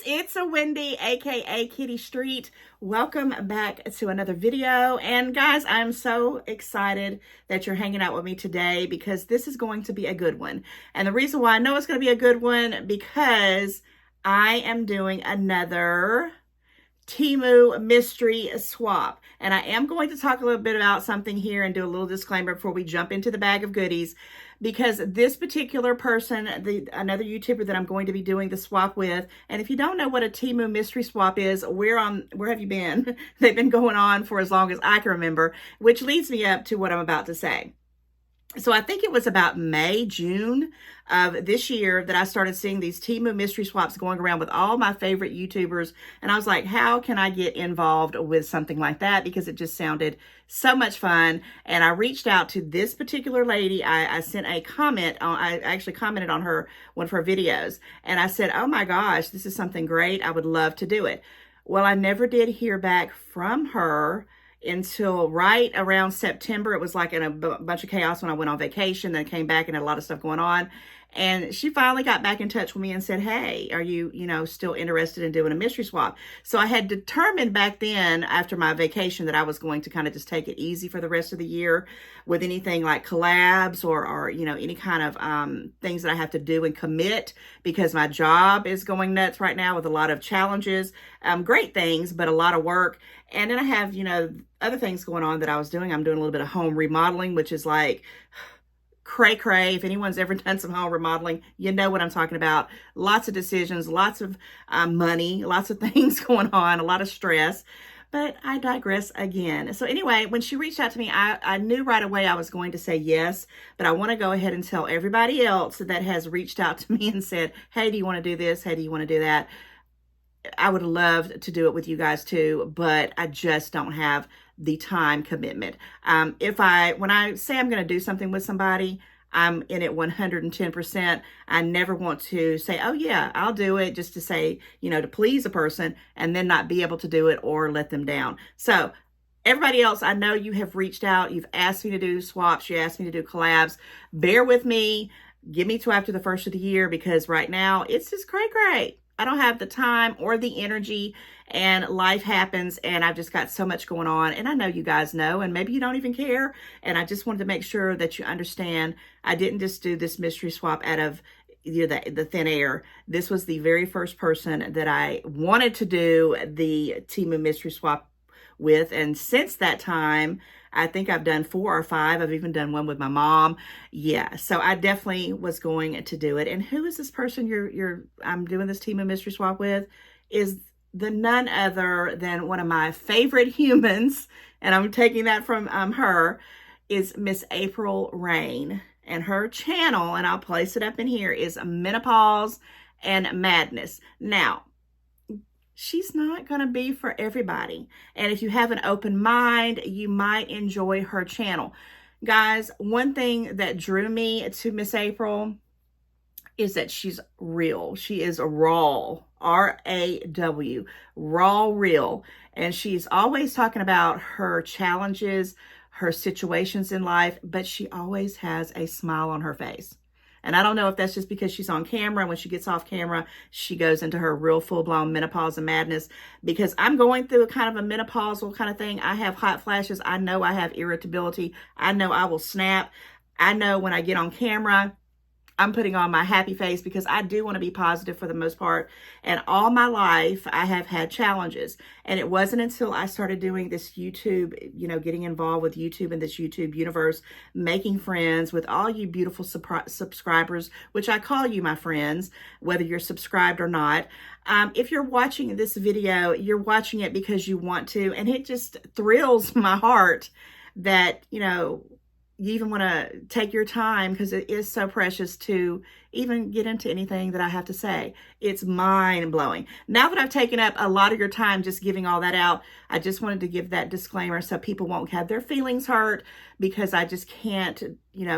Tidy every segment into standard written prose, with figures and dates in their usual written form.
it's a Wendy, aka Kitty Street. Welcome back to another video. And guys, I'm so excited that you're hanging out with me today because this is going to be a good one. And the reason why I know it's going to be a good one because I am doing another Temu mystery swap. And I am going to talk a little bit about something here and do a little disclaimer before we jump into the bag of goodies, because this particular person, another YouTuber that I'm going to be doing the swap with, and if you don't know what a Temu mystery swap is, where have you been? They've been going on for as long as I can remember, which leads me up to what I'm about to say. So I think it was about May, June of this year that I started seeing these Temu mystery swaps going around with all my favorite YouTubers. And I was like, how can I get involved with something like that? Because it just sounded so much fun. And I reached out to this particular lady. I sent a comment on, I actually commented on one of her videos. And I said, oh my gosh, this is something great. I would love to do it. Well, I never did hear back from her until right around September. It was like in a bunch of chaos when I went on vacation, then came back and had a lot of stuff going on. And she finally got back in touch with me and said, hey, are you, still interested in doing a mystery swap? So I had determined back then after my vacation that I was going to kind of just take it easy for the rest of the year with anything like collabs or any kind of things that I have to do and commit, because my job is going nuts right now with a lot of challenges, great things, but a lot of work. And then I have, other things going on that I was doing. I'm doing a little bit of home remodeling, which is like cray cray. If anyone's ever done some home remodeling, you know what I'm talking about. Lots of decisions, lots of money, lots of things going on, a lot of stress. But I digress again. So anyway, when she reached out to me, I knew right away I was going to say yes, but I want to go ahead and tell everybody else that has reached out to me and said, hey, do you want to do this? Hey, do you want to do that? I wowould love to do it with you guys too, but I just don't have the time commitment. When I say I'm going to do something with somebody, I'm in it 110%. I never want to say, oh yeah, I'll do it, just to say, to please a person and then not be able to do it or let them down. So everybody else, I know you have reached out. You've asked me to do swaps. You asked me to do collabs. Bear with me. Give me till after the first of the year, because right now it's just cray-cray. I don't have the time or the energy, and life happens, and I've just got so much going on. And I know you guys know, and maybe you don't even care. And I just wanted to make sure that you understand I didn't just do this mystery swap out of the thin air. This was the very first person that I wanted to do the Temu mystery swap with. And since that time, I think I've done 4 or 5. I've even done one with my mom. Yeah, so I definitely was going to do it. And who is this person I'm doing this Temu mystery swap with? Is the none other than one of my favorite humans, and I'm taking that from her, is Miss April Rain. And her channel, and I'll place it up in here, is Menopause and Madness. Now, she's not going to be for everybody. And if you have an open mind, you might enjoy her channel. Guys, one thing that drew me to Miss April is that she's real. She is raw, R-A-W, raw, real. And she's always talking about her challenges, her situations in life, but she always has a smile on her face. And I don't know if that's just because she's on camera. When she gets off camera, she goes into her real full-blown menopause and madness, because I'm going through a kind of a menopausal kind of thing. I have hot flashes. I know I have irritability. I know I will snap. I know when I get on camera, I'm putting on my happy face because I do want to be positive for the most part. And all my life, I have had challenges. And it wasn't until I started doing this YouTube, getting involved with YouTube and this YouTube universe, making friends with all you beautiful subscribers, which I call you my friends, whether you're subscribed or not. If you're watching this video, you're watching it because you want to. And it just thrills my heart that, you even want to take your time, because it is so precious to even get into anything that I have to say. It's mind-blowing. Now that I've taken up a lot of your time just giving all that out, I just wanted to give that disclaimer so people won't have their feelings hurt, because I just can't,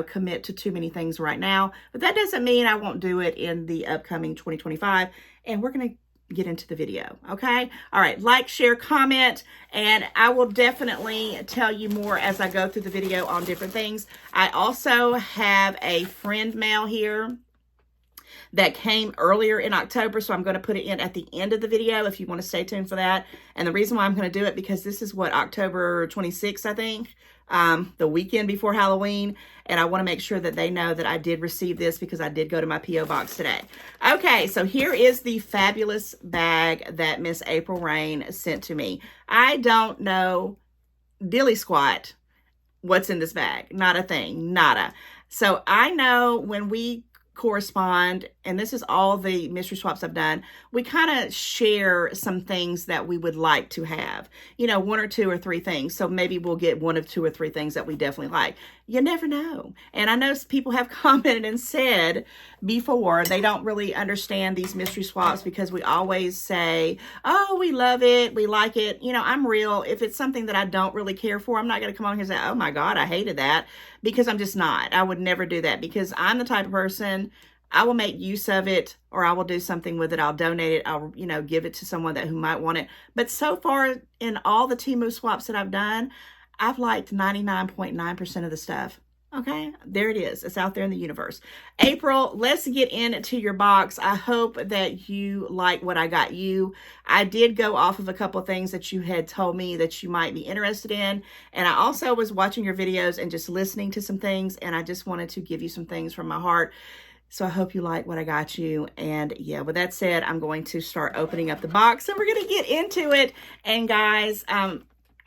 commit to too many things right now. But that doesn't mean I won't do it in the upcoming 2025. And we're going to get into the video. Okay. All right. Like, share, comment, and I will definitely tell you more as I go through the video on different things. I also have a friend mail here that came earlier in October. So I'm going to put it in at the end of the video if you want to stay tuned for that. And the reason why I'm going to do it, because this is what, October 26th, I think, the weekend before Halloween. And I want to make sure that they know that I did receive this because I did go to my P.O. box today. Okay, so here is the fabulous bag that Miss April Rain sent to me. I don't know dilly squat what's in this bag. Not a thing. Nada. So I know when we correspond, and this is all the mystery swaps I've done, we kind of share some things that we would like to have, you know, 1 or 2 or 3 things. So maybe we'll get 1 of 2 or 3 things that we definitely like. You never know. And I know people have commented and said before they don't really understand these mystery swaps because we always say, oh, we love it, we like it. You know, I'm real. If it's something that I don't really care for, I'm not going to come on here and say, oh my God, I hated that, because I'm just not. I would never do that, because I'm the type of person, I will make use of it, or I will do something with it. I'll donate it. I'll, you know, give it to someone who might want it. But so far in all the Temu swaps that I've done, I've liked 99.9% of the stuff. Okay, there it is. It's out there in the universe. April, let's get into your box. I hope that you like what I got you. I did go off of a couple of things that you had told me that you might be interested in. And I also was watching your videos and just listening to some things. And I just wanted to give you some things from my heart. So I hope you like what I got you. And yeah, with that said, I'm going to start opening up the box and we're going to get into it. And guys,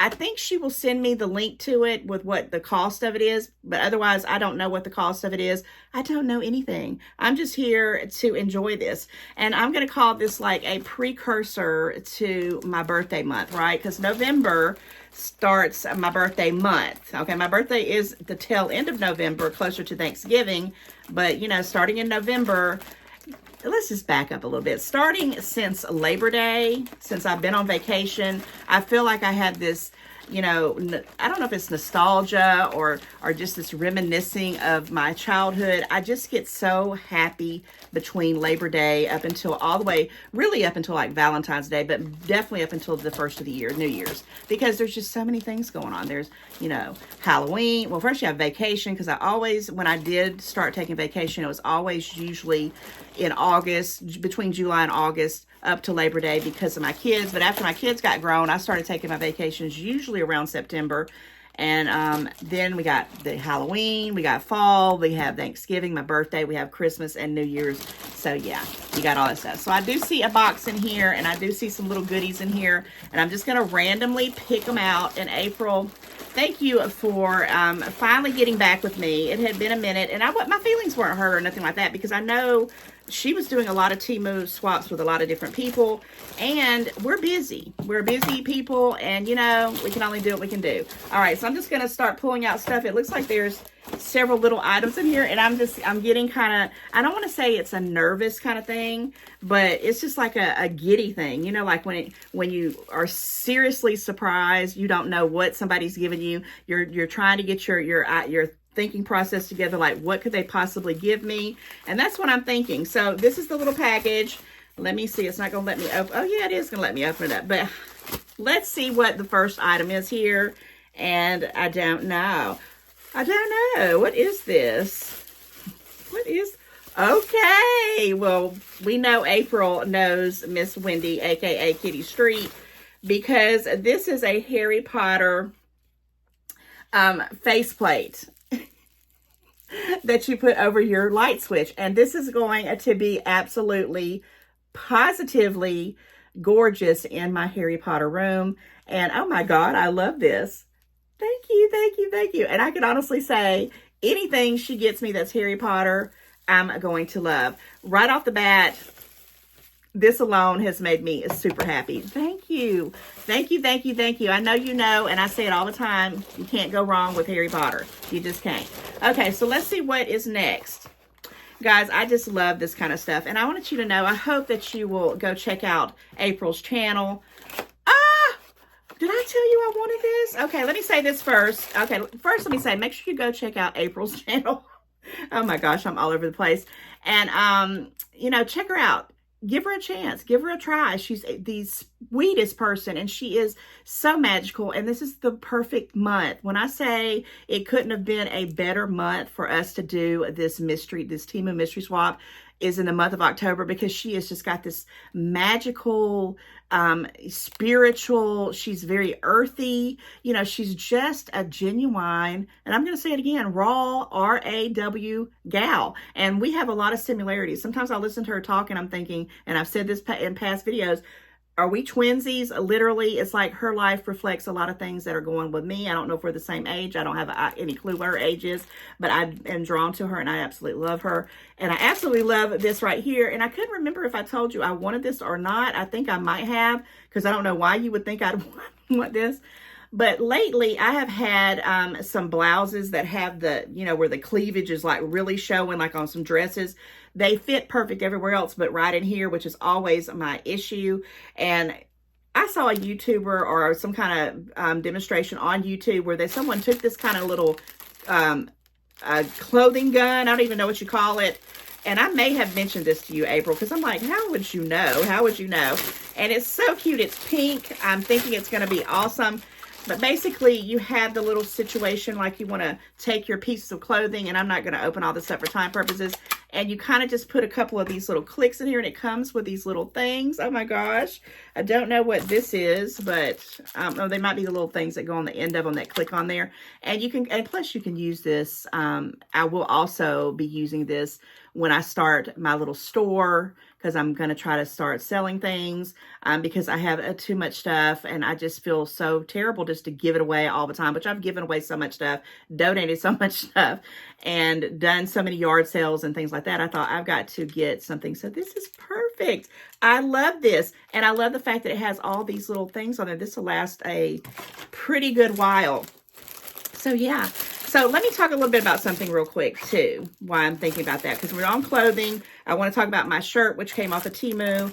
I think she will send me the link to it with what the cost of it is, but otherwise I don't know what the cost of it is. I don't know anything. I'm just here to enjoy this. And I'm going to call this like a precursor to my birthday month, right? Because November starts my birthday month. Okay, my birthday is the tail end of November, closer to Thanksgiving, but you know, starting in November, let's just back up a little bit. Starting since Labor Day, since I've been on vacation, I feel like I had this, you know, I don't know if it's nostalgia or just this reminiscing of my childhood. I just get so happy between Labor Day up until all the way, really up until like Valentine's Day, but definitely up until the first of the year, New Year's, because there's just so many things going on. There's, you know, Halloween. Well, first you have vacation, because I always, when I did start taking vacation, it was always usually in August, between July and August, up to Labor Day because of my kids. But after my kids got grown, I started taking my vacations usually around September. And then we got the Halloween, we got fall, we have Thanksgiving, my birthday, we have Christmas and New Year's. So yeah, you got all that stuff. So I do see a box in here, and I do see some little goodies in here, and I'm just going to randomly pick them out. And April, thank you for finally getting back with me. It had been a minute, and my feelings weren't hurt or nothing like that, because I know she was doing a lot of Temu swaps with a lot of different people, and we're busy. We're busy people, and you know, we can only do what we can do. All right, so I'm just going to start pulling out stuff. It looks like there's several little items in here, and I'm getting kind of, I don't want to say it's a nervous kind of thing, but it's just like a giddy thing. You know, like when you are seriously surprised, you don't know what somebody's giving you. You're trying to get your thinking process together, like what could they possibly give me? And that's what I'm thinking. So this is the little package. Let me see. It's not going to let me open. Oh yeah, it is going to let me open it up. But let's see what the first item is here. And I don't know. I don't know. What is this? What is... Okay. Well, we know April knows Miss Wendy, aka Kitty Street, because this is a Harry Potter faceplate that you put over your light switch. And this is going to be absolutely, positively gorgeous in my Harry Potter room. And oh my God, I love this. Thank you, thank you, thank you. And I can honestly say anything she gets me that's Harry Potter, I'm going to love. Right off the bat, this alone has made me super happy. Thank you. Thank you, thank you, thank you. I know you know, and I say it all the time, you can't go wrong with Harry Potter. You just can't. Okay, so let's see what is next. Guys, I just love this kind of stuff. And I wanted you to know, I hope that you will go check out April's channel. Did I tell you I wanted this? Okay, let me say this first. Okay, first let me say, make sure you go check out April's channel. Oh my gosh, I'm all over the place. And, you know, check her out. Give her a chance. Give her a try. She's the sweetest person, and she is so magical. And this is the perfect month. When I say it couldn't have been a better month for us to do this Temu mystery swap, is in the month of October, because she has just got this magical, spiritual, she's very earthy, you know, she's just a genuine, and I'm going to say it again, raw, R-A-W gal. And we have a lot of similarities. Sometimes I listen to her talk and I'm thinking, and I've said this in past videos, are we twinsies? Literally, it's like her life reflects a lot of things that are going with me. I don't know if we're the same age. I don't have any clue what her age is, but I am drawn to her and I absolutely love her. And I absolutely love this right here. And I couldn't remember if I told you I wanted this or not. I think I might have, because I don't know why you would think I'd want this. But lately, I have had some blouses that have the, you know, where the cleavage is like really showing, like on some dresses. They fit perfect everywhere else, but right in here, which is always my issue. And I saw a YouTuber or some kind of demonstration on YouTube where someone took this kind of little clothing gun. I don't even know what you call it. And I may have mentioned this to you, April, because I'm like, how would you know? How would you know? And it's so cute. It's pink. I'm thinking it's going to be awesome. But basically, you have the little situation like you want to take your pieces of clothing, and I'm not going to open all this up for time purposes, and you kind of just put a couple of these little clicks in here, and it comes with these little things. Oh my gosh. I don't know what this is, but oh, they might be the little things that go on the end of them that click on there. And you can, and plus you can use this. I will also be using this when I start my little store, because I'm going to try to start selling things because I have too much stuff, and I just feel so terrible just to give it away all the time, which I've given away so much stuff, donated so much stuff, and done so many yard sales and things like that. I thought I've got to get something. So this is perfect. I love this. And I love the fact that it has all these little things on there. This will last a pretty good while. So yeah. So let me talk a little bit about something real quick too, why I'm thinking about that. Because we're on clothing. I want to talk about my shirt, which came off of Temu.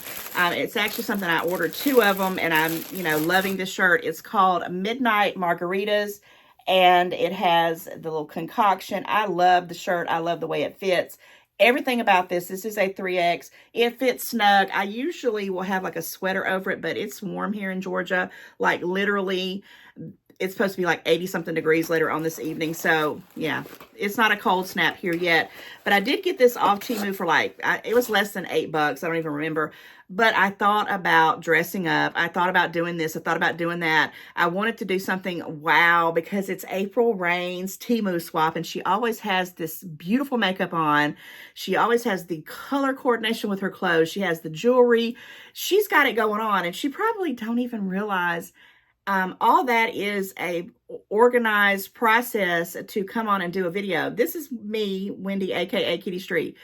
It's actually something I ordered 2 of them, and I'm, you know, loving this shirt. It's called Midnight Margaritas, and it has the little concoction. I love the shirt. I love the way it fits. Everything about this is a 3X. It fits snug. I usually will have like a sweater over it, but it's warm here in Georgia. Like literally, it's supposed to be like 80 something degrees later on this evening. So yeah, it's not a cold snap here yet, but I did get this off Temu for like, it was less than $8. I don't even remember, but I thought about dressing up. I thought about doing this. I thought about doing that. I wanted to do something wow, because it's April Rain's Temu swap, and she always has this beautiful makeup on. She always has the color coordination with her clothes. She has the jewelry. She's got it going on, and she probably don't even realize all that is a organized process to come on and do a video. This is me, Wendy, aka Kitty Street.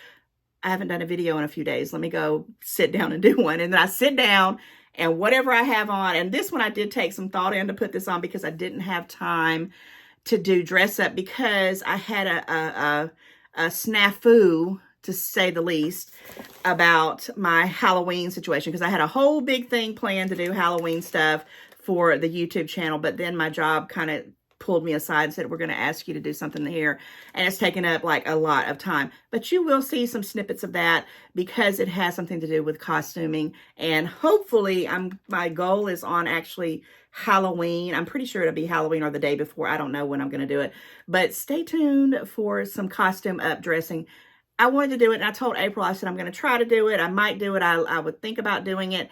I haven't done a video in a few days. Let me go sit down and do one. And then I sit down, and whatever I have on, and this one I did take some thought in to put this on because I didn't have time to do dress up, because I had a snafu, to say the least, about my Halloween situation, because I had a whole big thing planned to do Halloween stuff for the YouTube channel, but then my job kind of pulled me aside and said, we're going to ask you to do something here, and it's taken up like a lot of time. But you will see some snippets of that because it has something to do with costuming, and hopefully my goal is on actually Halloween. I'm pretty sure it'll be Halloween or the day before. I don't know when I'm going to do it, but stay tuned for some costume up dressing. I wanted to do it, and I told April, I said, I'm going to try to do it. I might do it. I would think about doing it,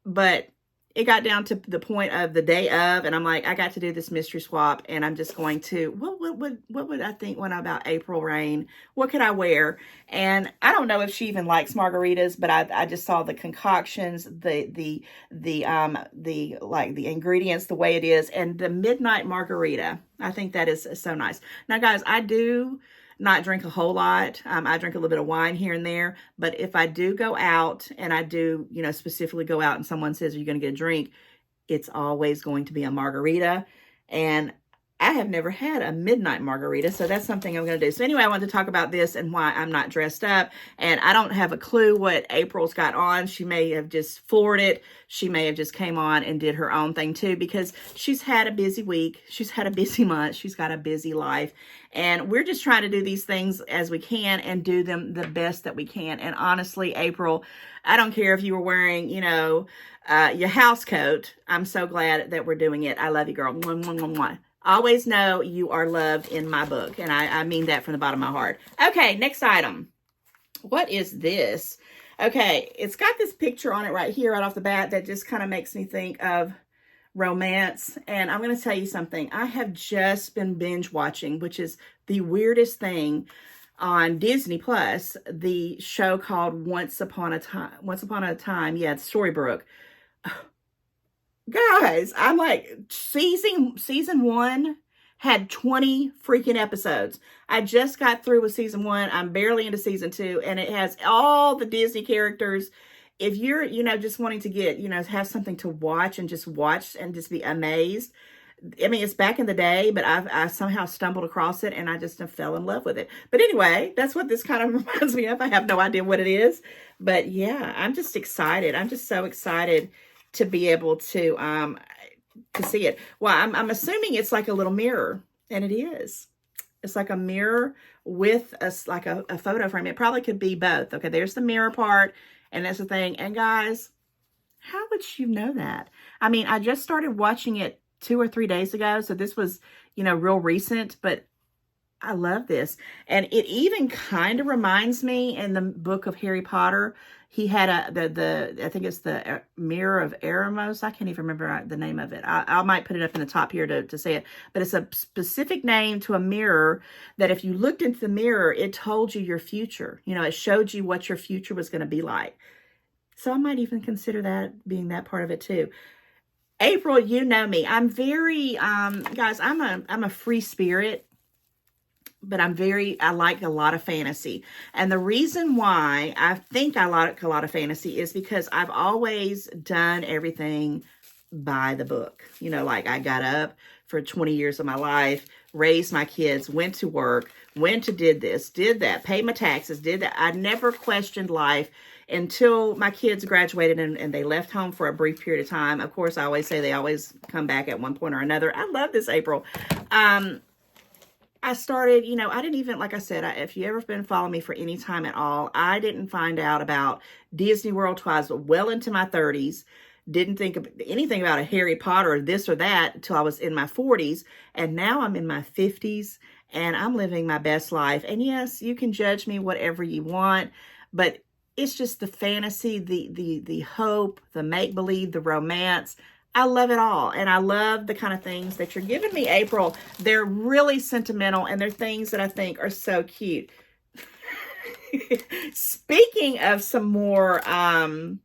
but it got down to the point of the day of, and I'm like, I got to do this mystery swap, and I'm just going to, what would I think when about April Rain? What could I wear? And I don't know if she even likes margaritas, but I just saw the concoctions, the ingredients, the way it is, and the midnight margarita. I think that is so nice. Now, guys, I do not drink a whole lot. I drink a little bit of wine here and there, but if I do go out, and I do, you know, specifically go out and someone says, are you going to get a drink? It's always going to be a margarita. And I have never had a midnight margarita, so that's something I'm going to do. So anyway, I wanted to talk about this and why I'm not dressed up. And I don't have a clue what April's got on. She may have just floored it. She may have just came on and did her own thing too, because she's had a busy week. She's had a busy month. She's got a busy life. And we're just trying to do these things as we can and do them the best that we can. And honestly, April, I don't care if you were wearing, you know, your house coat. I'm so glad that we're doing it. I love you, girl. Mwah, mwah, mwah, mwah. Always know you are loved in my book. And I mean that from the bottom of my heart. Okay, next item. What is this? Okay, it's got this picture on it right here, right off the bat, that just kind of makes me think of romance. And I'm going to tell you something. I have just been binge watching, which is the weirdest thing, on Disney Plus, the show called Once Upon a Time. Yeah, it's Storybrooke. Guys, I'm like, season 1 had 20 freaking episodes. I just got through with season 1. I'm barely into season 2, and it has all the Disney characters. If you're, just wanting to get, have something to watch and just be amazed. I mean, it's back in the day, but I somehow stumbled across it and I just fell in love with it. But anyway, that's what this kind of reminds me of. I have no idea what it is, but yeah, I'm just excited. I'm just so excited to be able to see it. Well, I'm assuming it's like a little mirror, and it is. It's like a mirror with a photo frame. It probably could be both. Okay, there's the mirror part, and that's the thing. And guys, how would you know that? I mean, I just started watching it 2 or 3 days ago, so this was, real recent, but I love this. And it even kind of reminds me, in the book of Harry Potter, he had I think it's the Mirror of Eremos. I can't even remember the name of it. I might put it up in the top here to say it, but it's a specific name to a mirror that if you looked into the mirror, it told you your future. it showed you what your future was going to be like. So I might even consider that being that part of it too. April, you know me. I'm very, guys, I'm a free spirit, but I like a lot of fantasy. And the reason why I think I like a lot of fantasy is because I've always done everything by the book. Like I got up for 20 years of my life, raised my kids, went to work, did this, did that, paid my taxes, did that. I never questioned life until my kids graduated and they left home for a brief period of time. Of course, I always say they always come back at one point or another. I love this, April. I started, I didn't even, like I said, if you ever been following me for any time at all, I didn't find out about Disney World till I was well into my 30s. Didn't think of anything about a Harry Potter or this or that until I was in my 40s. And now I'm in my 50s and I'm living my best life. And yes, you can judge me whatever you want, but it's just the fantasy, the hope, the make-believe, the romance. I love it all. And I love the kind of things that you're giving me, April. They're really sentimental, and they're things that I think are so cute. Speaking of some more on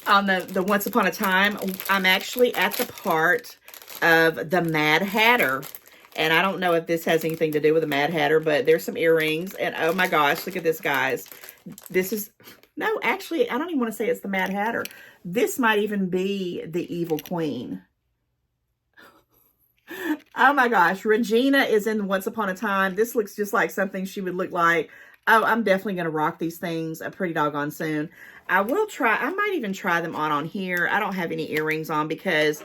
the Once Upon a Time, I'm actually at the part of the Mad Hatter. And I don't know if this has anything to do with the Mad Hatter, but there's some earrings. And oh my gosh, look at this, guys. This is, no, actually, I don't even want to say it's the Mad Hatter. This might even be the Evil Queen. Oh my gosh, Regina is in Once Upon a Time. This looks just like something she would look like. Oh, I'm definitely going to rock these things pretty doggone soon. I might even try them on here. I don't have any earrings on because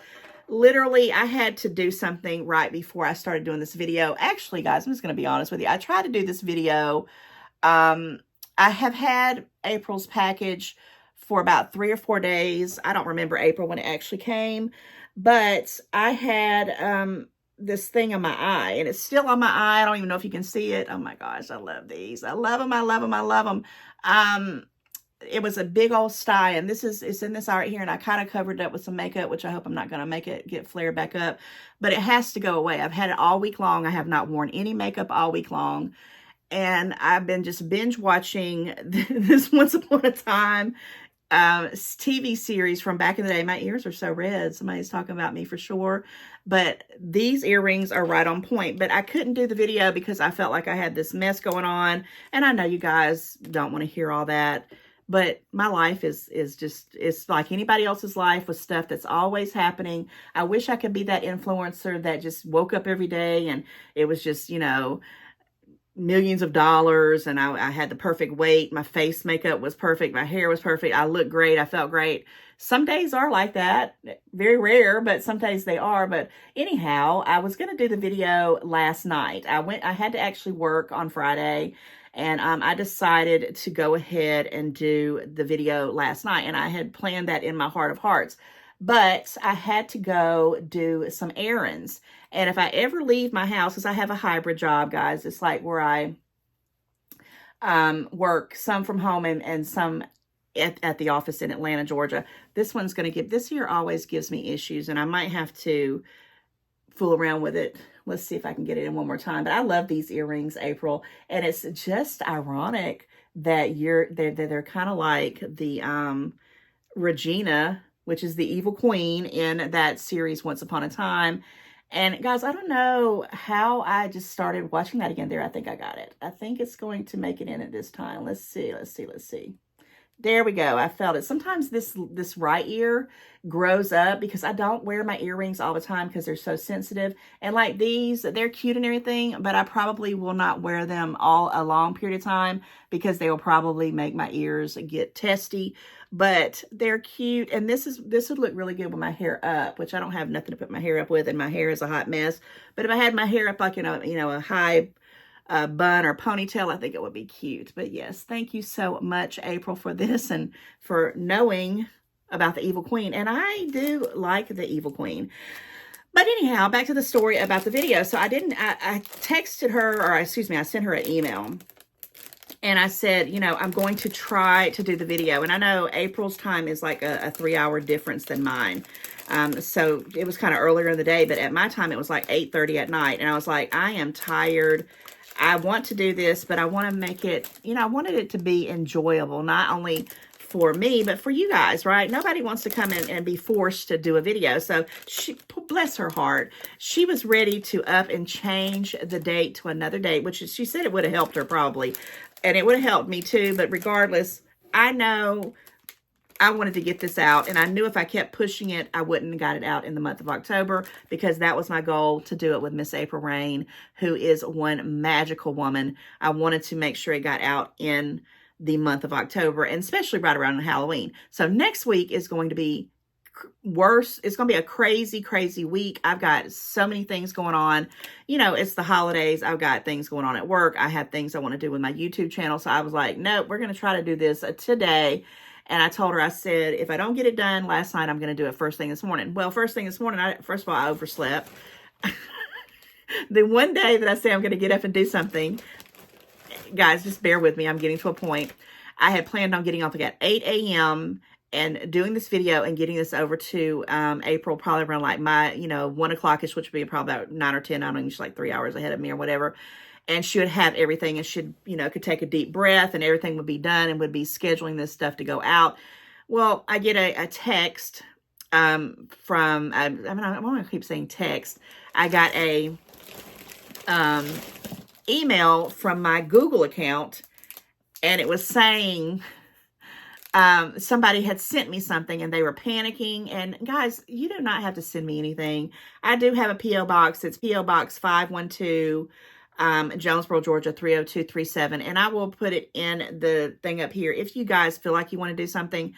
literally I had to do something right before I started doing this video. Actually, guys, I'm just going to be honest with you. I tried to do this video. I have had April's package for about 3 or 4 days. I don't remember April when it actually came, but I had this thing on my eye, and it's still on my eye. I don't even know if you can see it. Oh my gosh, I love these. I love them. I love them. I love them. It was a big old sty, and it's in this eye right here, and I kind of covered it up with some makeup, which I hope I'm not going to make it get flared back up, but it has to go away. I've had it all week long. I have not worn any makeup all week long. And I've been just binge watching this Once Upon a Time TV series from back in the day. My ears are so red. Somebody's talking about me for sure. But these earrings are right on point. But I couldn't do the video because I felt like I had this mess going on. And I know you guys don't want to hear all that. But my life is just, it's like anybody else's life with stuff that's always happening. I wish I could be that influencer that just woke up every day and it was just, millions of dollars, and I had the perfect weight. My face makeup was perfect. My hair was perfect. I looked great. I felt great. Some days are like that. Very rare, but some days they are. But anyhow, I was going to do the video last night. I had to actually work on Friday, and I decided to go ahead and do the video last night. And I had planned that in my heart of hearts. But I had to go do some errands. And if I ever leave my house, because I have a hybrid job, guys, it's like where I work, some from home and some at the office in Atlanta, Georgia. This one's going to give, this year always gives me issues, and I might have to fool around with it. Let's see if I can get it in one more time. But I love these earrings, April, and it's just ironic that they're kind of like the Regina, which is the evil queen in that series Once Upon a Time. And guys, I don't know how I just started watching that again there. I think I got it. I think it's going to make it in at this time. Let's see. There we go. I felt it. Sometimes this right ear grows up because I don't wear my earrings all the time because they're so sensitive. And like these, they're cute and everything, but I probably will not wear them all a long period of time because they will probably make my ears get testy. But they're cute, and this would look really good with my hair up, which I don't have nothing to put my hair up with, and my hair is a hot mess. But if I had my hair up like a high bun or ponytail, I think it would be cute. But yes, thank you so much, April, for this and for knowing about the evil queen. And I do like the evil queen. But anyhow, back to the story about the video. So I texted her, or excuse me, I sent her an email. And I said, I'm going to try to do the video. And I know April's time is like a 3-hour difference than mine. So it was kind of earlier in the day, but at my time, it was like 8:30 at night. And I was like, I am tired. I want to do this, but I want to make it, I wanted it to be enjoyable, not only for me, but for you guys, right? Nobody wants to come in and be forced to do a video. So she, bless her heart, she was ready to up and change the date to another date, which she said it would have helped her probably. And it would have helped me too. But regardless, I know I wanted to get this out. And I knew if I kept pushing it, I wouldn't have got it out in the month of October, because that was my goal, to do it with Miss April Rain, who is one magical woman. I wanted to make sure it got out in the month of October, and especially right around Halloween. So next week is going to be worse. It's going to be a crazy, crazy week. I've got so many things going on. It's the holidays. I've got things going on at work. I have things I want to do with my YouTube channel. So I was like, no, we're going to try to do this today. And I told her, I said, if I don't get it done last night, I'm going to do it first thing this morning. Well, first thing this morning, first of all, I overslept. The one day that I say I'm going to get up and do something, guys, just bear with me. I'm getting to a point. I had planned on getting off at 8 a.m. and doing this video and getting this over to April probably around like my, 1 o'clock-ish, which would be probably about 9 or 10. I don't know, she's like 3 hours ahead of me or whatever. And she would have everything, and should, could take a deep breath, and everything would be done, and would be scheduling this stuff to go out. Well, I get a text from, I want to keep saying text. I got a email from my Google account, and it was saying somebody had sent me something and they were panicking. And guys, you do not have to send me anything. I do have a P.O. box. It's P.O. Box 512, Jonesboro, Georgia 30237. And I will put it in the thing up here if you guys feel like you want to do something.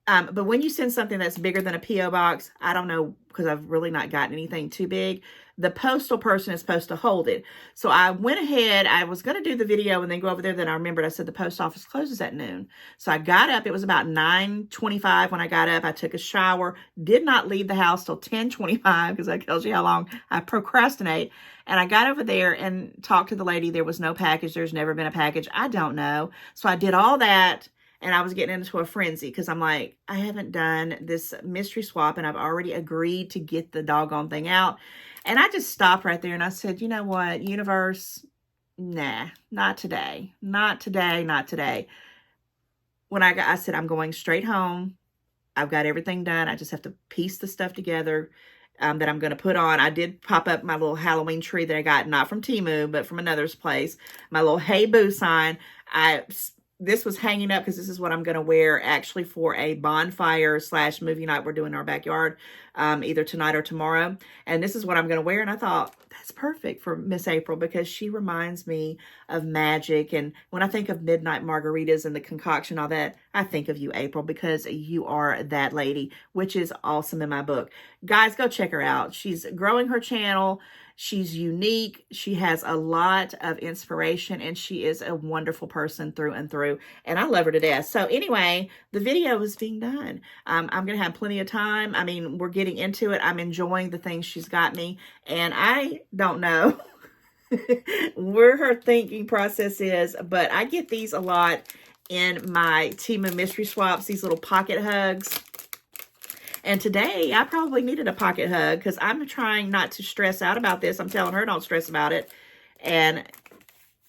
But when you send something that's bigger than a P.O. box, I don't know, because I've really not gotten anything too big, the postal person is supposed to hold it. So I went ahead, I was going to do the video and then go over there. Then I remembered, I said the post office closes at noon. So I got up, it was about 9:25 when I got up. I took a shower, did not leave the house till 10:25, because that tells you how long I procrastinate. And I got over there and talked to the lady. There was no package. There's never been a package. I don't know. So I did all that. And I was getting into a frenzy because I'm like, I haven't done this mystery swap, and I've already agreed to get the doggone thing out. And I just stopped right there and I said, you know what, universe, nah, not today. Not today, not today. When I said, I'm going straight home. I've got everything done. I just have to piece the stuff together that I'm going to put on. I did pop up my little Halloween tree that I got, not from Temu, but from another place. My little Hey Boo sign. This was hanging up because this is what I'm going to wear actually for a bonfire / movie night we're doing in our backyard, either tonight or tomorrow. And this is what I'm going to wear. And I thought, that's perfect for Miss April, because she reminds me of magic. And when I think of midnight margaritas and the concoction, all that, I think of you, April, because you are that lady, which is awesome in my book. Guys, go check her out. She's growing her channel. She's unique. She has a lot of inspiration, and she is a wonderful person through and through. And I love her to death. So anyway, the video is being done. I'm going to have plenty of time. I mean, we're getting into it. I'm enjoying the things she's got me. And I don't know. where her thinking process is, but I get these a lot in my Temu mystery swaps, these little pocket hugs. And today I probably needed a pocket hug because I'm trying not to stress out about this. I'm telling her don't stress about it. And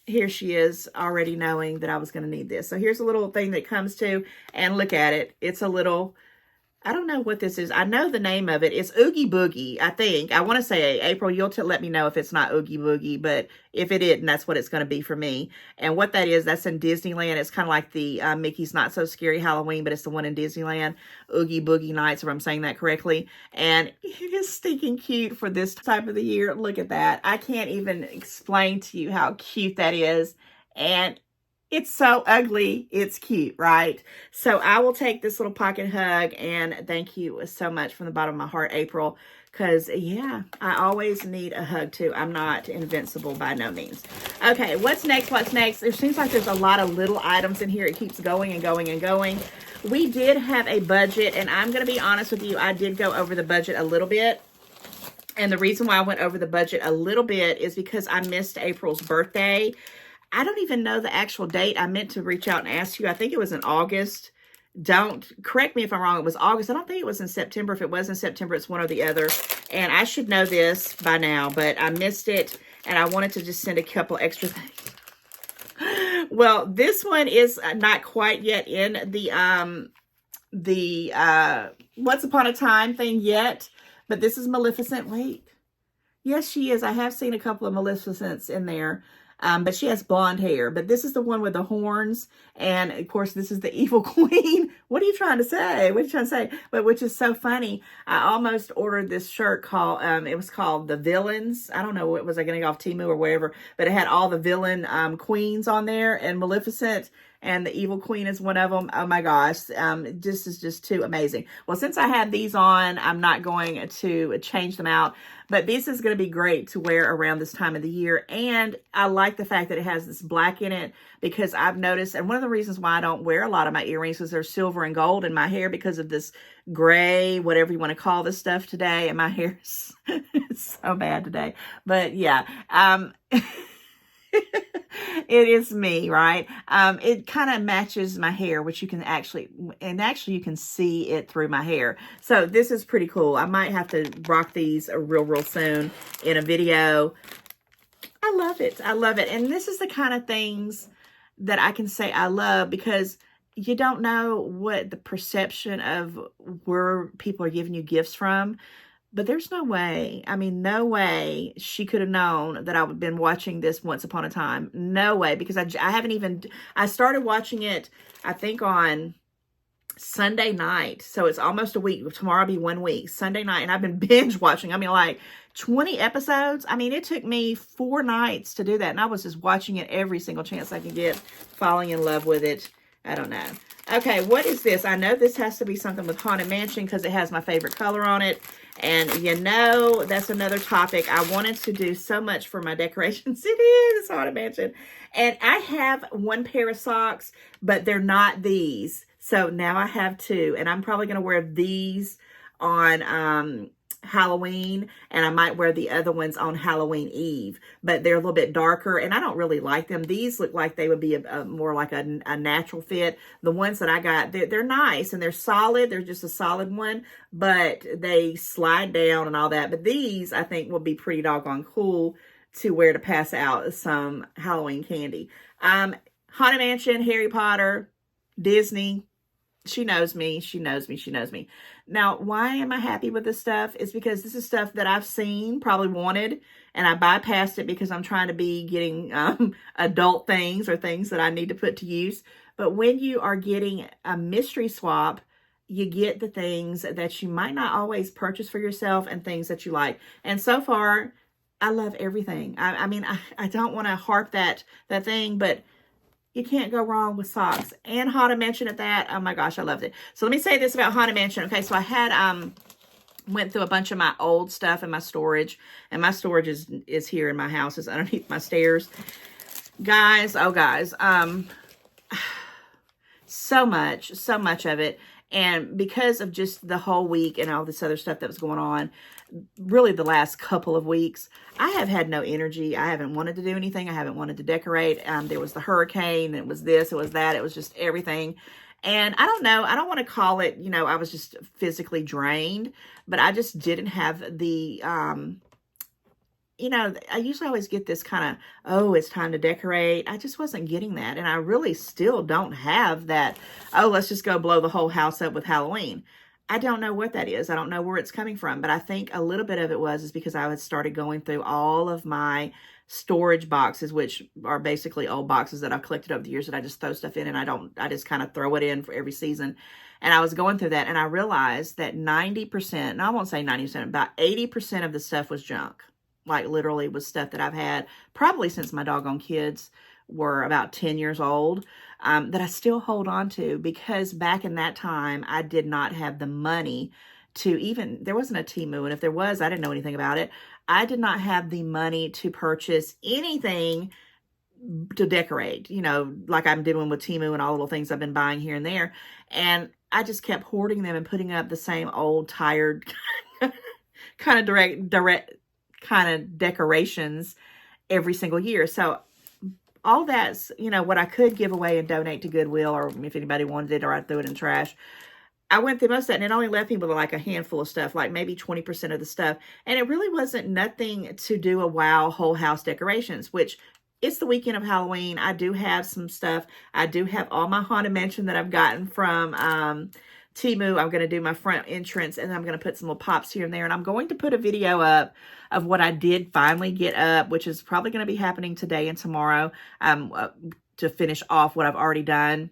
here she is already knowing that I was going to need this. So here's a little thing that comes to, and look at it. It's a little, I don't know what this is. I know the name of it. It's Oogie Boogie, I think. I want to say, April, you'll let me know if it's not Oogie Boogie, but if it isn't, that's what it's going to be for me. And what that is, that's in Disneyland. It's kind of like the Mickey's Not So Scary Halloween, but it's the one in Disneyland. Oogie Boogie Nights, if I'm saying that correctly. And it is stinking cute for this time of the year. Look at that. I can't even explain to you how cute that is. And it's so ugly. It's cute, right? So I will take this little pocket hug, and thank you so much from the bottom of my heart, April, because, yeah, I always need a hug, too. I'm not invincible by no means. Okay, what's next? What's next? There seems like there's a lot of little items in here. It keeps going and going and going. We did have a budget, and I'm going to be honest with you, I did go over the budget a little bit. And the reason why I went over the budget a little bit is because I missed April's birthday. I don't even know the actual date. I meant to reach out and ask you. I think it was in August. Don't correct me if I'm wrong. It was August. I don't think it was in September. If it was in September, it's one or the other. And I should know this by now, but I missed it. And I wanted to just send a couple extra things. Well, this one is not quite yet in the Once Upon a Time thing yet. But this is Maleficent. Wait. Yes, she is. I have seen a couple of Maleficents in there. But she has blonde hair. But this is the one with the horns. And, of course, this is the evil queen. What are you trying to say? What are you trying to say? But which is so funny. I almost ordered this shirt called, it was called The Villains. I don't know, what was I getting off Temu or wherever. But it had all the villain queens on there. And Maleficent and the evil queen is one of them. Oh, my gosh. This is just too amazing. Well, since I have these on, I'm not going to change them out. But this is going to be great to wear around this time of the year. And I like the fact that it has this black in it because I've noticed, and one of the reasons why I don't wear a lot of my earrings is there's silver and gold in my hair because of this gray, whatever you want to call this stuff today. And my hair is so bad today. But yeah, it is me, right? It kind of matches my hair, which you can actually you can see it through my hair. So this is pretty cool. I might have to rock these real soon in a video. I love it. I love it. And this is the kind of things that I can say I love because you don't know what the perception of where people are giving you gifts from. But there's no way, I mean, no way she could have known that I would have been watching this Once Upon a Time. No way, because I haven't even, I started watching it, I think on Sunday night. So it's almost a week. Tomorrow will be 1 week, Sunday night. And I've been binge watching, I mean, like 20 episodes. I mean, it took me 4 nights to do that. And I was just watching it every single chance I could get, falling in love with it. I don't know. Okay, what is this? I know this has to be something with Haunted Mansion because it has my favorite color on it. And you know, that's another topic. I wanted to do so much for my decorations. It is Haunted Mansion. And I have 1 pair of socks, but they're not these. So now I have 2. And I'm probably going to wear these on Halloween, and I might wear the other ones on Halloween Eve, but they're a little bit darker and I don't really like them. These look like they would be a more like a natural fit. The ones that I got, they're nice and they're solid. They're just a solid one, but they slide down and all that. But these I think will be pretty doggone cool to wear to pass out some Halloween candy. Haunted Mansion, Harry Potter, Disney. She knows me. She knows me. She knows me. Now, why am I happy with this stuff? It's because this is stuff that I've seen, probably wanted, and I bypassed it because I'm trying to be getting adult things or things that I need to put to use. But when you are getting a mystery swap, you get the things that you might not always purchase for yourself and things that you like. And so far, I love everything. I mean, I don't want to harp that thing, but you can't go wrong with socks. And Haunted Mansion at that. Oh my gosh, I loved it. So let me say this about Haunted Mansion. Okay, so I had went through a bunch of my old stuff in my storage. And my storage is here in my house. It's underneath my stairs. Guys, oh guys. So much of it. And because of just the whole week and all this other stuff that was going on, really the last couple of weeks, I have had no energy. I haven't wanted to do anything. I haven't wanted to decorate. There was the hurricane, it was this, it was that, it was just everything. And I don't know, I don't want to call it, you know, I was just physically drained, but I just didn't have the, you know, I usually always get this kind of, oh, it's time to decorate. I just wasn't getting that. And I really still don't have that, oh, let's just go blow the whole house up with Halloween. I don't know what that is. I don't know where it's coming from. But I think a little bit of it is because I had started going through all of my storage boxes, which are basically old boxes that I've collected over the years that I just throw stuff in, and I just kind of throw it in for every season. And I was going through that, and I realized that 90%, and I won't say 90%, about 80% of the stuff was junk. Like literally was stuff that I've had probably since my doggone kids were about 10 years old, that I still hold on to, because back in that time, I did not have the money to even, there wasn't a Temu, and if there was, I didn't know anything about it. I did not have the money to purchase anything to decorate, you know, like I'm doing with Temu and all the little things I've been buying here and there. And I just kept hoarding them and putting up the same old tired kind of direct kind of decorations every single year. So all that's, you know, what I could give away and donate to Goodwill, or if anybody wanted it, or I threw it in the trash. I went through most of that, and it only left me with like a handful of stuff, like maybe 20% of the stuff. And it really wasn't nothing to do a wow whole house decorations, which it's the weekend of Halloween. I do have some stuff. I do have all my Haunted Mansion that I've gotten from Temu. I'm going to do my front entrance, and I'm going to put some little pops here and there. And I'm going to put a video up of what I did finally get up, which is probably going to be happening today and tomorrow, to finish off what I've already done.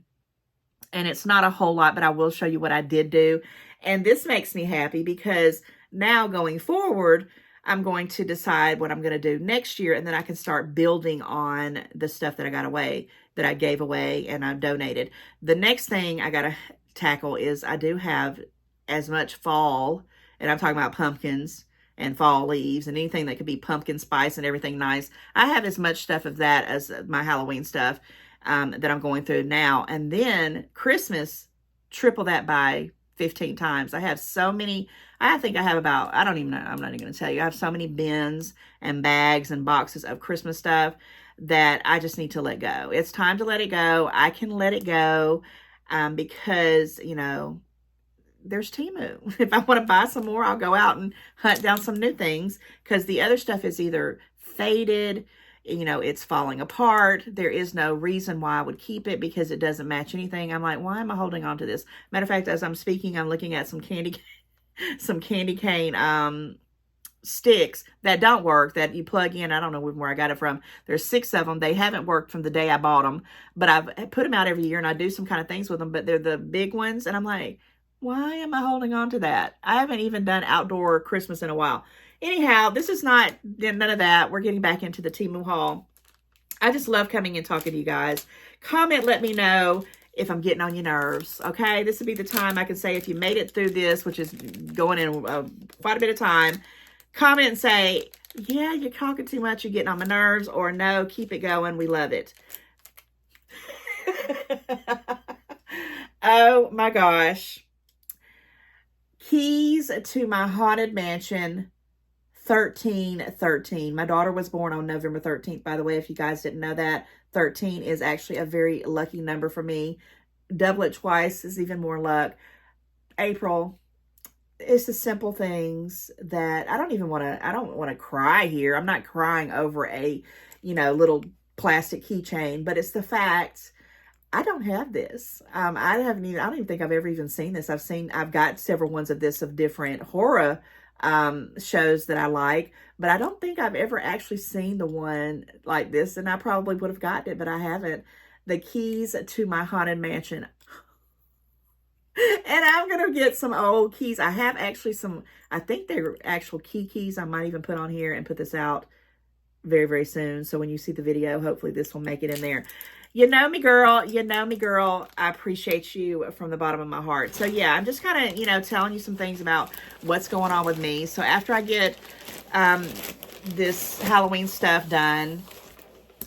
And it's not a whole lot, but I will show you what I did do. And this makes me happy, because now going forward, I'm going to decide what I'm going to do next year, and then I can start building on the stuff that I got away, that I gave away and I donated. The next thing I got to tackle is I do have as much fall, and I'm talking about pumpkins and fall leaves and anything that could be pumpkin spice and everything nice. I have as much stuff of that as my Halloween stuff that I'm going through now. And then Christmas, triple that by 15 times. I have so many, I think I have about, I don't even know, I'm not even going to tell you. I have so many bins and bags and boxes of Christmas stuff that I just need to let go. It's time to let it go. I can let it go because, you know, there's Temu. If I want to buy some more, I'll go out and hunt down some new things, because the other stuff is either faded, you know, it's falling apart. There is no reason why I would keep it, because it doesn't match anything. I'm like, why am I holding on to this? Matter of fact, as I'm speaking, I'm looking at some candy cane sticks that don't work, that you plug in. I don't know where I got it from. There's 6 of them. They haven't worked from the day I bought them, but I've put them out every year, and I do some kind of things with them, but they're the big ones. And I'm like, why am I holding on to that? I haven't even done outdoor Christmas in a while. Anyhow, this is not none of that. We're getting back into the Temu haul. I just love coming and talking to you guys. Comment, let me know if I'm getting on your nerves, okay? This would be the time I can say, if you made it through this, which is going in quite a bit of time, comment and say, yeah, you're talking too much, you're getting on my nerves, or no, keep it going, we love it. Oh my gosh. Keys to my Haunted Mansion 1313. My daughter was born on November 13th, by the way, if you guys didn't know that. 13 is actually a very lucky number for me. Double it twice is even more luck. April. It's the simple things that I don't want to cry here. I'm not crying over a, you know, little plastic keychain, but it's the fact I don't have this. I don't even think I've ever even seen this. I've got several ones of this, of different horror shows that I like, but I don't think I've ever actually seen the one like this, and I probably would have gotten it, but I haven't. The keys to my Haunted Mansion. And I'm going to get some old keys. I have actually some, I think they're actual keys. I might even put on here and put this out very, very soon. So when you see the video, hopefully this will make it in there. You know me, girl. You know me, girl. I appreciate you from the bottom of my heart. So, yeah, I'm just kind of, you know, telling you some things about what's going on with me. So, after I get this Halloween stuff done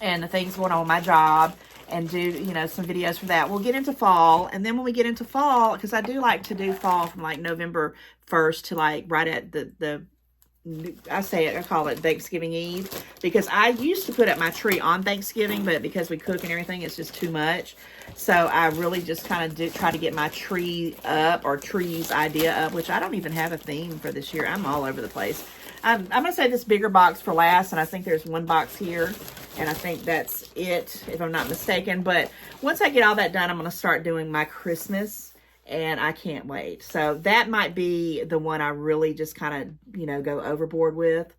and the things going on with my job and do, you know, some videos for that. We'll get into fall, and then when we get into fall, because I do like to do fall from like November 1st to like right at I call it Thanksgiving Eve, because I used to put up my tree on Thanksgiving, but because we cook and everything, it's just too much. So I really just kind of try to get my tree up, or trees idea up, which I don't even have a theme for this year. I'm all over the place. I'm going to say this bigger box for last, and I think there's one box here, and I think that's it, if I'm not mistaken. But once I get all that done, I'm going to start doing my Christmas, and I can't wait. So that might be the one I really just kind of, you know, go overboard with.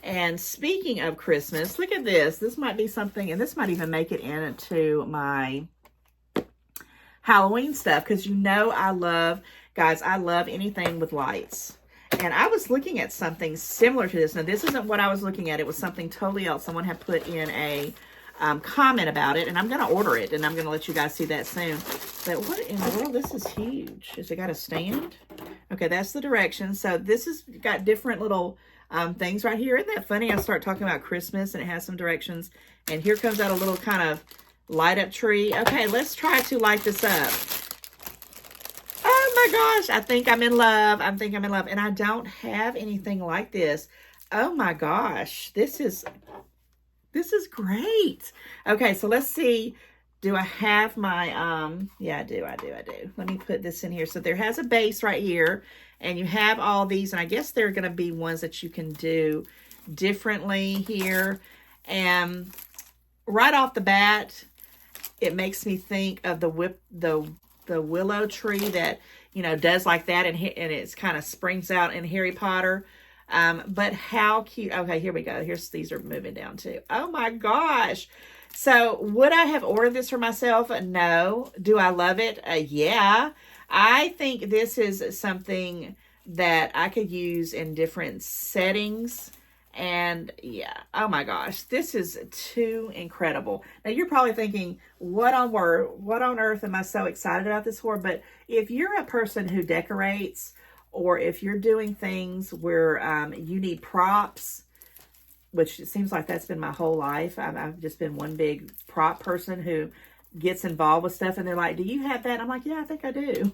And speaking of Christmas, look at this. This might be something, and this might even make it into my Halloween stuff, because you know I love, guys, I love anything with lights. And I was looking at something similar to this. Now, this isn't what I was looking at. It was something totally else. Someone had put in a comment about it, and I'm going to order it, and I'm going to let you guys see that soon. But what in the world? This is huge. Has it got a stand? Okay, that's the directions. So this has got different little things right here. Isn't that funny? I start talking about Christmas, and it has some directions. And here comes out a little kind of light up tree. Okay, let's try to light this up. Oh my gosh, I think I'm in love. I think I'm in love. And I don't have anything like this. Oh my gosh, this is great. Okay, so let's see. Do I have my, yeah, I do. Let me put this in here. So there has a base right here, and you have all these, and I guess they're going to be ones that you can do differently here. And right off the bat, it makes me think of the willow tree that, you know, does like that, and it's kind of springs out in Harry Potter. But how cute. Okay, here we go. These are moving down too. Oh my gosh. So would I have ordered this for myself? No. Do I love it? Yeah. I think this is something that I could use in different settings. And yeah, oh my gosh, this is too incredible. Now you're probably thinking, what on earth am I so excited about this for? But if you're a person who decorates, or if you're doing things where you need props, which it seems like that's been my whole life. I've just been one big prop person who gets involved with stuff, and they're like, do you have that? I'm like, yeah, I think I do.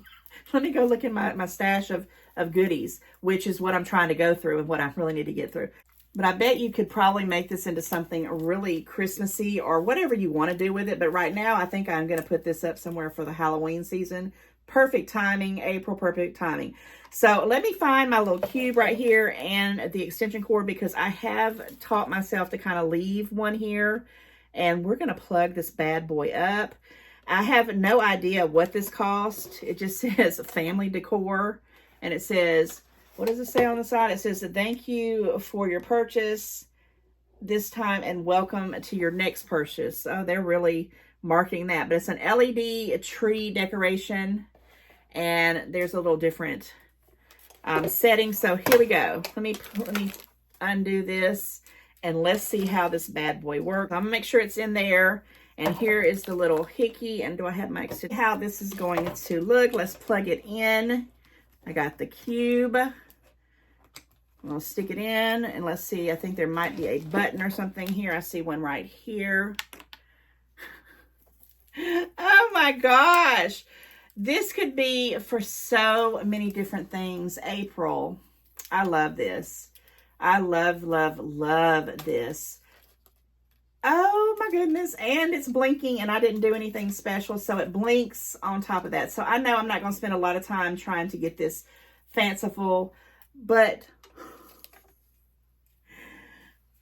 Let me go look in my stash of goodies, which is what I'm trying to go through and what I really need to get through. But I bet you could probably make this into something really Christmassy, or whatever you want to do with it. But right now, I think I'm going to put this up somewhere for the Halloween season. Perfect timing, April, perfect timing. So let me find my little cube right here and the extension cord, because I have taught myself to kind of leave one here. And we're going to plug this bad boy up. I have no idea what this cost. It just says family decor. And it says, what does it say on the side? It says, thank you for your purchase this time and welcome to your next purchase. Oh, they're really marketing that. But it's an LED tree decoration. And there's a little different setting. So here we go. Let me undo this, and let's see how this bad boy works. I'm gonna make sure it's in there. And here is the little hickey. And do I have my extension? How this is going to look. Let's plug it in. I got the cube. I'll stick it in, and let's see. I think there might be a button or something here. I see one right here. Oh my gosh. This could be for so many different things. April, I love this. I love this. Oh my goodness. And it's blinking, and I didn't do anything special, so it blinks on top of that. So I know I'm not going to spend a lot of time trying to get this fanciful, but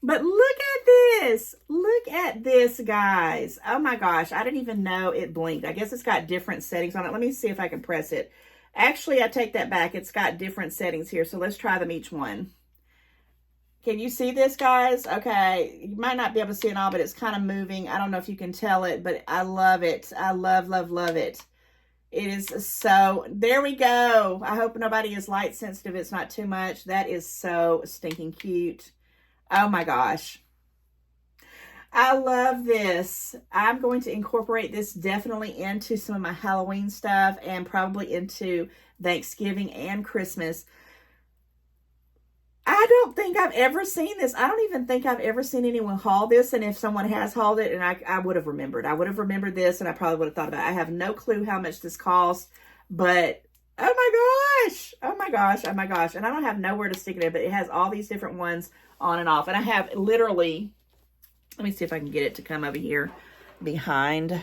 look at this. Look at this, guys. Oh my gosh. I didn't even know it blinked. I guess it's got different settings on it. Let me see if I can press it. Actually, I take that back. It's got different settings here. So let's try them each one. Can you see this, guys? Okay. You might not be able to see it all, but it's kind of moving. I don't know if you can tell it, but I love it. I love it. It is so, there we go. I hope nobody is light sensitive. It's not too much. That is so stinking cute. Oh my gosh. I love this. I'm going to incorporate this definitely into some of my Halloween stuff, and probably into Thanksgiving and Christmas. I don't think I've ever seen this. I don't even think I've ever seen anyone haul this. And if someone has hauled it, and I would have remembered. I would have remembered this, and I probably would have thought about it. I have no clue how much this costs, but oh my gosh. Oh my gosh. Oh my gosh. And I don't have nowhere to stick it in, but it has all these different ones on and off. And I have literally, let me see if I can get it to come over here behind.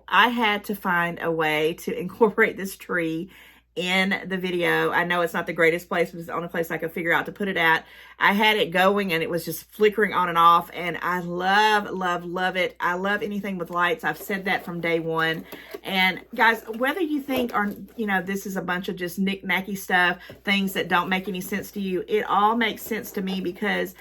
I had to find a way to incorporate this tree in the video. I know it's not the greatest place, but it's the only place I could figure out to put it at. I had it going and it was just flickering on and off, and I love, love, love it. I love anything with lights. I've said that from day one. And guys, whether you think, or you know, this is a bunch of just knick-knacky stuff, things that don't make any sense to you, it all makes sense to me because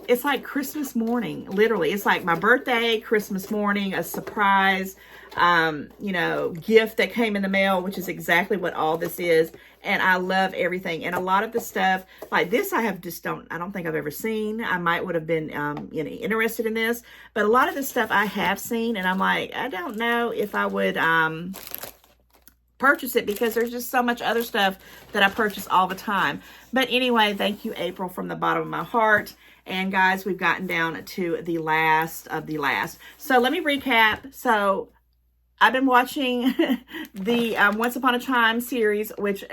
it's like Christmas morning, literally. It's like my birthday, Christmas morning, a surprise, you know, gift that came in the mail, which is exactly what all this is. And I love everything. And a lot of the stuff like this, I don't think I've ever seen. I might would have been, you know, interested in this, but a lot of the stuff I have seen, and I'm like, I don't know if I would, purchase it because there's just so much other stuff that I purchase all the time. But anyway, thank you, April, from the bottom of my heart. And guys, we've gotten down to the last of the last. So let me recap. So I've been watching the Once Upon a Time series, which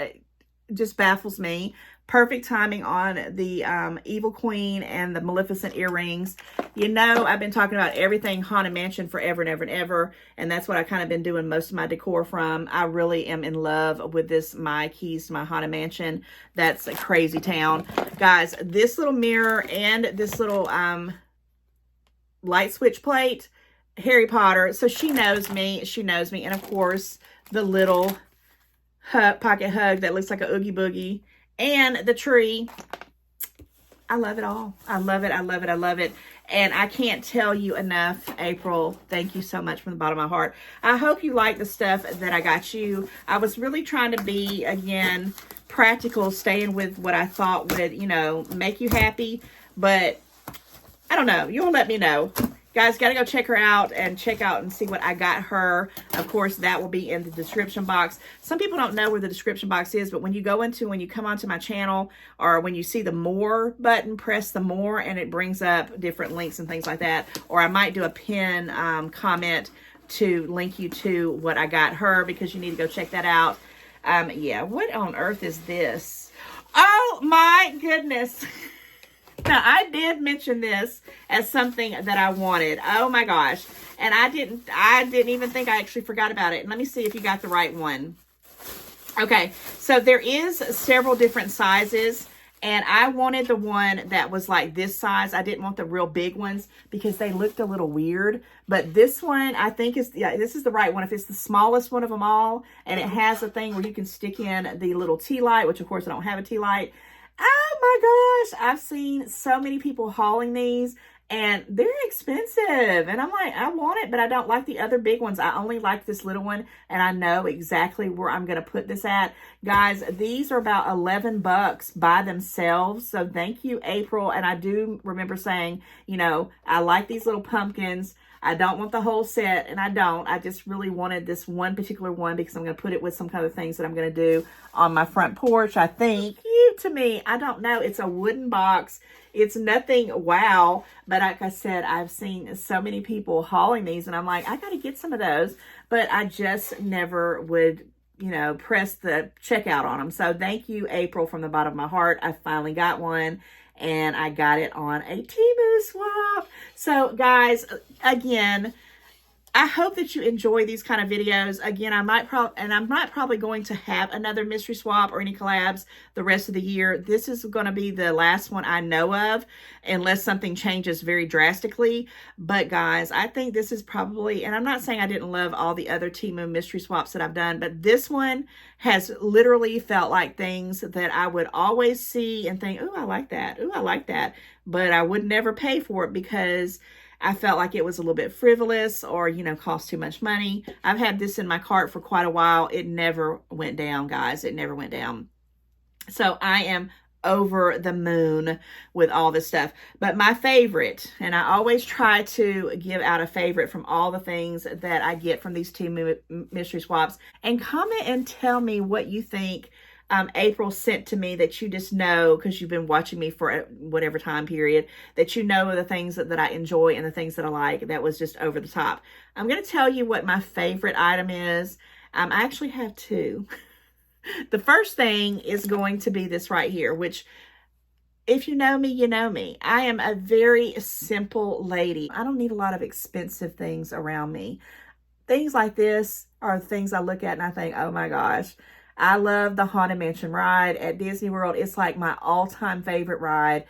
just baffles me. Perfect timing on the Evil Queen and the Maleficent earrings. You know, I've been talking about everything Haunted Mansion forever and ever and ever. And that's what I kind of been doing most of my decor from. I really am in love with this My Keys to My Haunted Mansion. That's a crazy town. Guys, this little mirror and this little light switch plate, Harry Potter. So she knows me. She knows me. And of course, the little pocket hug that looks like a Oogie Boogie. And the tree, I love it all. I love it. I love it. I love it. And I can't tell you enough, April. Thank you so much from the bottom of my heart. I hope you like the stuff that I got you. I was really trying to be, again, practical, staying with what I thought would, you know, make you happy. But I don't know. You'll let me know. Guys, got to go check her out and check out and see what I got her. Of course, that will be in the description box. Some people don't know where the description box is, but when you come onto my channel, or when you see the more button, press the more, and it brings up different links and things like that. Or I might do a pin comment to link you to what I got her, because you need to go check that out. Yeah, what on earth is this? Oh my goodness. Now, I did mention this as something that I wanted. Oh my gosh. And I didn't even think I actually forgot about it. And let me see if you got the right one. Okay, so there is several different sizes, and I wanted the one that was like this size. I didn't want the real big ones because they looked a little weird. But this one, I think yeah, this is the right one. If it's the smallest one of them all, and it has a thing where you can stick in the little tea light, which of course I don't have a tea light. Oh my gosh, I've seen so many people hauling these, and they're expensive. And I'm like, I want it, but I don't like the other big ones. I only like this little one, and I know exactly where I'm going to put this at. Guys, these are about $11 by themselves. So thank you, April. And I do remember saying, you know, I like these little pumpkins. I don't want the whole set, and I don't. I just really wanted this one particular one because I'm going to put it with some kind of things that I'm going to do on my front porch, I think. To me, I don't know. It's a wooden box. It's nothing wow, but like I said, I've seen so many people hauling these, and I'm like, I got to get some of those, but I just never would, you know, press the checkout on them. So thank you, April, from the bottom of my heart. I finally got one, and I got it on a Temu swap. So guys, again, I hope that you enjoy these kind of videos. Again, I'm not probably going to have another mystery swap or any collabs the rest of the year. This is going to be the last one I know of, unless something changes very drastically. But guys, I think this is probably, and I'm not saying I didn't love all the other Temu mystery swaps that I've done, but this one has literally felt like things that I would always see and think, oh, I like that. Oh, I like that. But I would never pay for it because I felt like it was a little bit frivolous, or, you know, cost too much money. I've had this in my cart for quite a while. It never went down, guys. It never went down. So I am over the moon with all this stuff. But my favorite, and I always try to give out a favorite from all the things that I get from these Temu mystery swaps. And comment and tell me what you think April sent to me that you just know, because you've been watching me for whatever time period, that you know the things that I enjoy and the things that I like. That was just over the top. I'm going to tell you what my favorite item is. I actually have two. The first thing is going to be this right here, which, if you know me, you know me. I am a very simple lady. I don't need a lot of expensive things around me. Things like this are things I look at and I think, oh my gosh, I love the Haunted Mansion ride at Disney World. It's like my all-time favorite ride.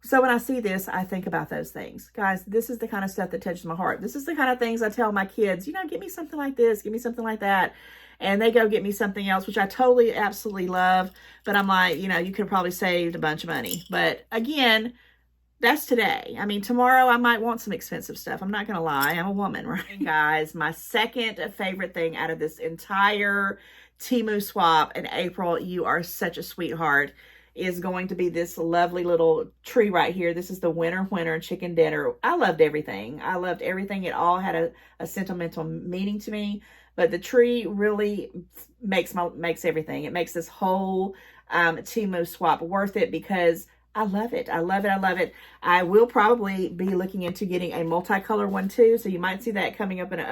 So when I see this, I think about those things. Guys, this is the kind of stuff that touches my heart. This is the kind of things I tell my kids, you know, get me something like this, get me something like that. And they go get me something else, which I totally, absolutely love. But I'm like, you know, you could probably saved a bunch of money. But again, that's today. I mean, tomorrow I might want some expensive stuff. I'm not going to lie. I'm a woman, right? Guys, my second favorite thing out of this entire Temu swap, in April, you are such a sweetheart, is going to be this lovely little tree right here. This is the winter chicken dinner. I loved everything. I loved everything. It all had a sentimental meaning to me. But the tree really makes everything. It makes this whole Temu swap worth it, because I love it. I love it. I love it. I will probably be looking into getting a multicolor one too. So you might see that coming up in an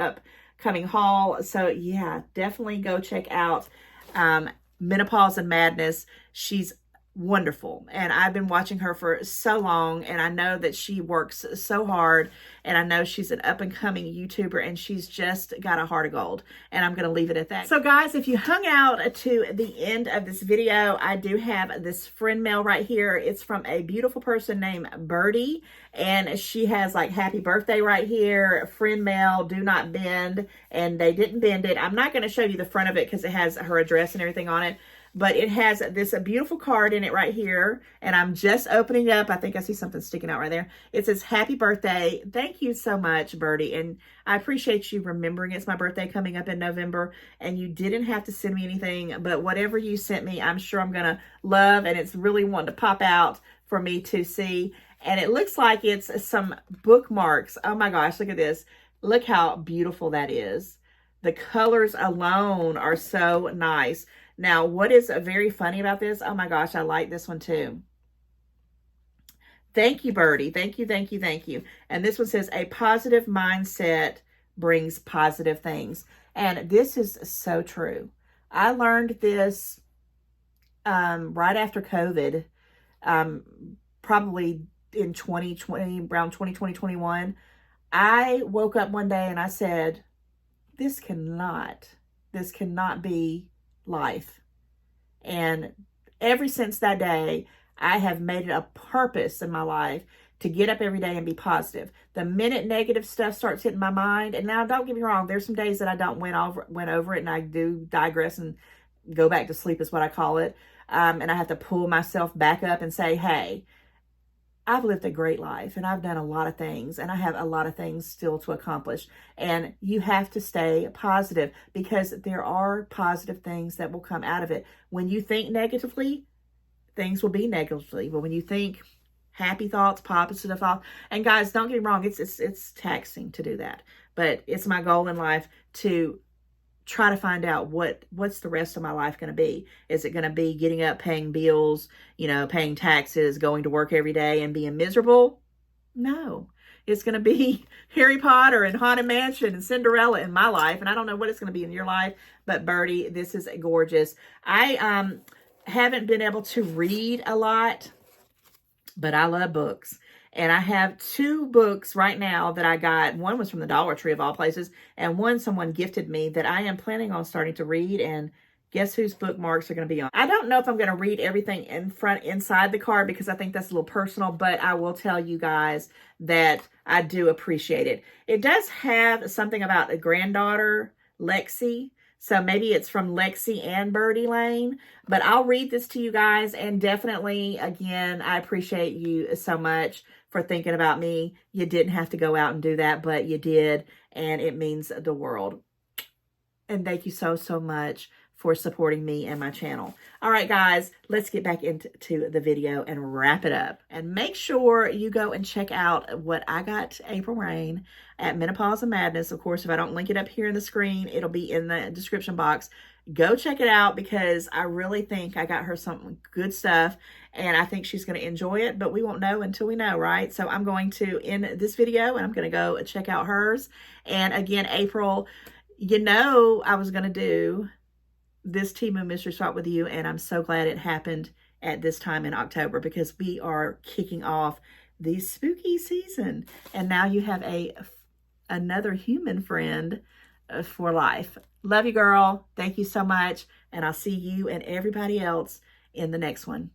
upcoming haul. So yeah, definitely go check out Menopause and Madness. She's wonderful, and I've been watching her for so long, and I know that she works so hard, and I know she's an up-and-coming YouTuber, and she's just got a heart of gold, and I'm going to leave it at that. So guys, if you hung out to the end of this video, I do have this friend mail right here. It's from a beautiful person named Birdie, and she has like happy birthday right here, friend mail, do not bend, and they didn't bend it. I'm not going to show you the front of it because it has her address and everything on it. But it has this beautiful card in it right here. And I'm just opening it up. I think I see something sticking out right there. It says, happy birthday. Thank you so much, Birdie. And I appreciate you remembering it's my birthday coming up in November. And you didn't have to send me anything. But whatever you sent me, I'm sure I'm going to love. And it's really wanting to pop out for me to see. And it looks like it's some bookmarks. Oh my gosh, look at this. Look how beautiful that is. The colors alone are so nice. Now, what is very funny about this? Oh my gosh, I like this one too. Thank you, Birdie. Thank you, thank you, thank you. And this one says, a positive mindset brings positive things. And this is so true. I learned this right after COVID, probably in 2020, around 2021. I woke up one day and I said, this cannot be life. And ever since that day, I have made it a purpose in my life to get up every day and be positive. The minute negative stuff starts hitting my mind, and now don't get me wrong, there's some days that I don't went over it, and I do digress and go back to sleep is what I call it. And I have to pull myself back up and say, hey, I've lived a great life, and I've done a lot of things, and I have a lot of things still to accomplish. And you have to stay positive, because there are positive things that will come out of it. When you think negatively, things will be negatively. But when you think happy thoughts, positive thoughts, and guys, don't get me wrong, it's taxing to do that. But it's my goal in life to try to find out what's the rest of my life going to be. Is it going to be getting up, paying bills, you know, paying taxes, going to work every day and being miserable? No. It's going to be Harry Potter and Haunted Mansion and Cinderella in my life. And I don't know what it's going to be in your life, but Birdie, this is gorgeous. I haven't been able to read a lot, but I love books. And I have two books right now that I got. One was from the Dollar Tree of all places, and one someone gifted me that I am planning on starting to read. And guess whose bookmarks are going to be on? I don't know if I'm going to read everything inside the card, because I think that's a little personal, but I will tell you guys that I do appreciate it. It does have something about a granddaughter, Lexi. So maybe it's from Lexi and Birdie Lane, but I'll read this to you guys. And definitely, again, I appreciate you so much for thinking about me. You didn't have to go out and do that, but you did, and it means the world. And thank you so, so much for supporting me and my channel. All right, guys, let's get back into the video and wrap it up. And make sure you go and check out what I got April Rain at Menopause and Madness. Of course, if I don't link it up here in the screen, it'll be in the description box. Go check it out because I really think I got her some good stuff and I think she's going to enjoy it, but we won't know until we know, right? So I'm going to end this video and I'm going to go check out hers. And again, April, you know I was going to do this Temu mystery swap with you, and I'm so glad it happened at this time in October because we are kicking off the spooky season. And now you have another human friend for life. Love you, girl. Thank you so much. And I'll see you and everybody else in the next one.